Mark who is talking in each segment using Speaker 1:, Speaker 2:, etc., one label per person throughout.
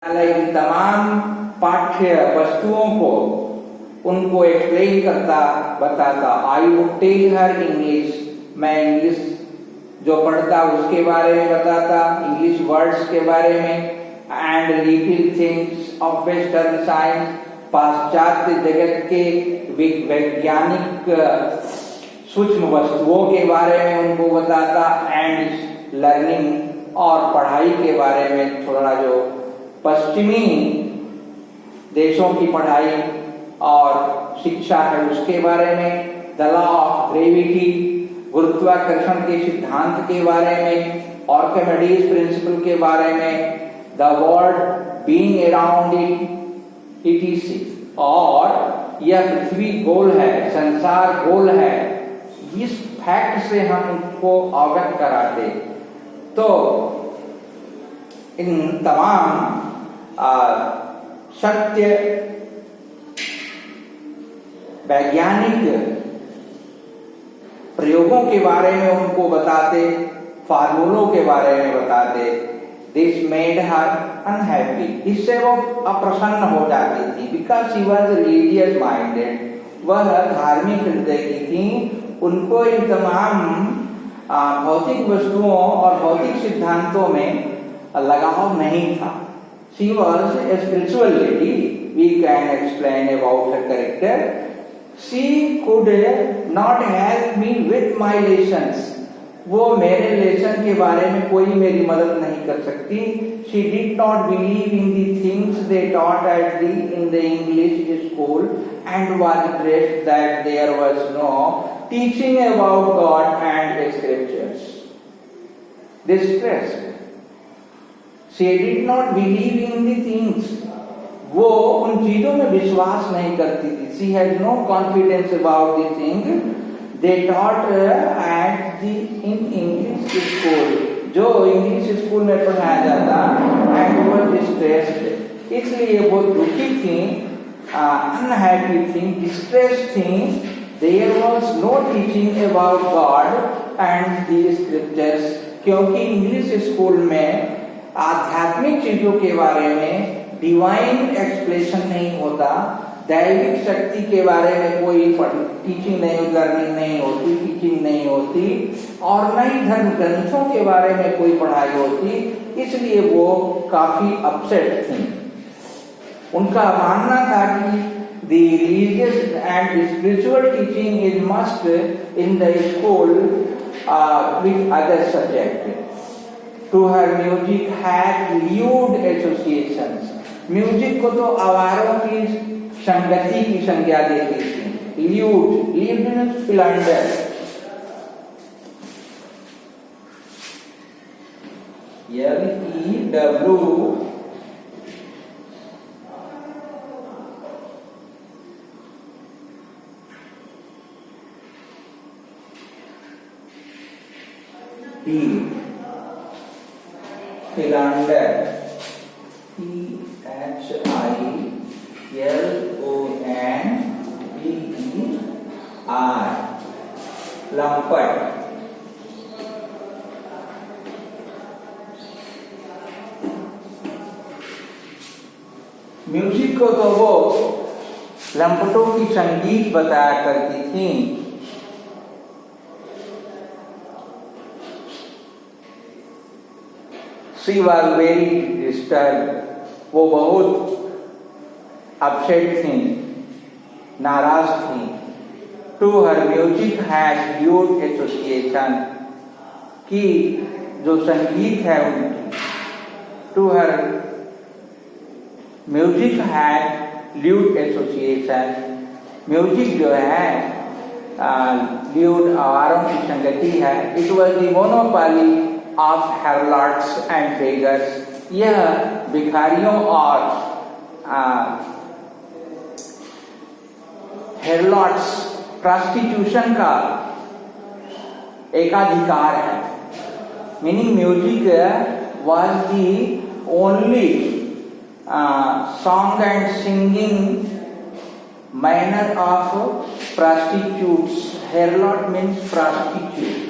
Speaker 1: इन तमाम पाठ्य वस्तुओं को उनको एक्सप्लेन करता बताता। I would tell her English, मैं इंग्लिश जो पढ़ता उसके बारे में बताता, इंग्लिश वर्ड्स के बारे में, and little things of western science, पाश्चात्य जगत के वैज्ञानिक सूक्ष्म वस्तुओं के बारे में उनको बताता, एंड लर्निंग और पढ़ाई के बारे में थोड़ा जो पश्चिमी देशों की पढ़ाई और शिक्षा है उसके बारे में, द लॉ ऑफ ग्रेविटी, गुरुत्वाकर्षण के सिद्धांत के बारे में, आर्किमिडीज प्रिंसिपल के बारे में, the world being around it is, और यह पृथ्वी गोल है, संसार गोल है, इस फैक्ट से हम उनको अवगत कराते। तो इन तमाम सत्य वैज्ञानिक प्रयोगों के बारे में उनको बताते, फार्मूलों के बारे में बताते। दिस मेड हर अनहैप्पी, इससे वो अप्रसन्न हो जाती थी, because she was religious minded, वह धार्मिक हृदय की थी। उनको इन तमाम भौतिक वस्तुओं और भौतिक सिद्धांतों में लगाव नहीं था। She was a spiritual lady. We can explain about her character. She could not help me with my lessons. वो मेरे लेसन के बारे में कोई मेरी मदद नहीं कर सकती। She did not believe in the things they taught in the English school, and was stressed that there was no teaching about God and scriptures. This stressed. She did not believe in the things. वो उन चीजों में विश्वास नहीं करती थी। She had no confidence about the thing they taught in English school, जो English school में पढ़ाया जाता, and was distressed. इसलिए वो दुखी थी, unhappy थी, distressed थी। There was no teaching about God and the scriptures, क्योंकि इंग्लिश स्कूल में आध्यात्मिक चीजों के बारे में डिवाइन एक्सप्लेनेशन नहीं होता, दैविक शक्ति के बारे में कोई टीचिंग नहीं, लर्निंग नहीं होती, टीचिंग नहीं होती, और न ही धर्म ग्रंथों के बारे में कोई पढ़ाई होती। इसलिए वो काफी अपसेट थी। उनका मानना था कि the religious and spiritual teaching is must in the school with other subjects. To her music had lewd associations. Music को तो आवारों की संगति की संज्ञा देती थी। Lewd, lewd means philander. LEW philander, FILONDER, लंपट। म्यूजिक को तो वो लंपटों की संगीत बताया करती थी। She was very disturbed. वो बहुत अपसेट थी, नाराज थी। To her music had lewd association, कि जो संगीत है उनकी, to her music had lewd association, music जो है ल्यूड आवारों की संगति है। It was the monopoly of harlots and beggars, यह भिखारियों और हेरलॉट्स, प्रोस्टिट्यूशन का एकाधिकार है। Meaning music was the only song and singing manner of prostitutes. Harlot means prostitute.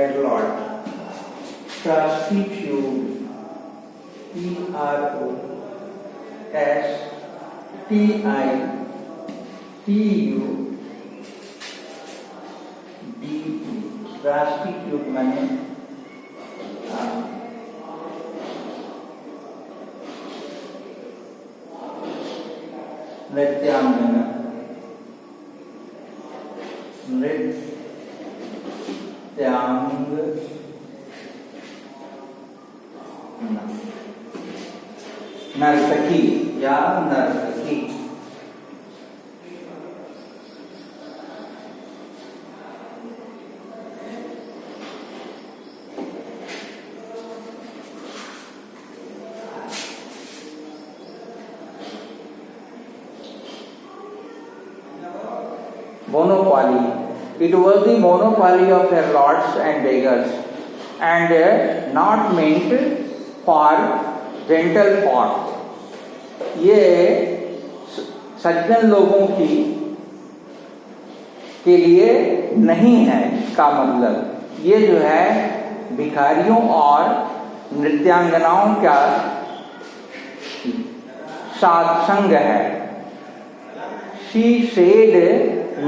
Speaker 1: their Lord. Prostitute, prostitute, prostitute माने नृत्यांगना, नर्तकी या नर्तकी। Monopoly. It was the monopoly of their lords and beggars, and not meant for gentle folk. ये सज्जन लोगों के लिए नहीं है का मतलब, ये जो है भिखारियों और नृत्यांगनाओं का सत्संग है। She said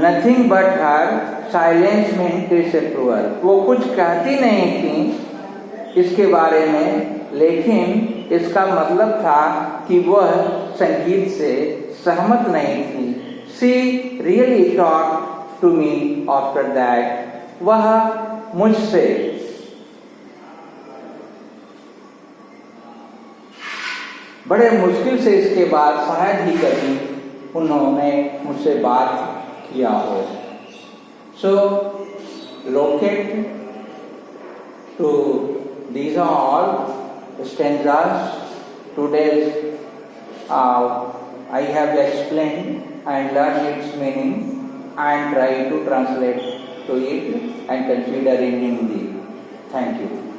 Speaker 1: nothing but her silence meant disapproval. वो कुछ कहती नहीं थी इसके बारे में, लेकिन इसका मतलब था कि वह संगीत से सहमत नहीं थी। She really talked to me after that. वह मुझसे बड़े मुश्किल से इसके बाद शायद ही कभी उन्होंने मुझसे बात किया हो। So locate to these are all stanzas today's I have explained and learned its meaning and try to translate to it and consider in Hindi. Thank you.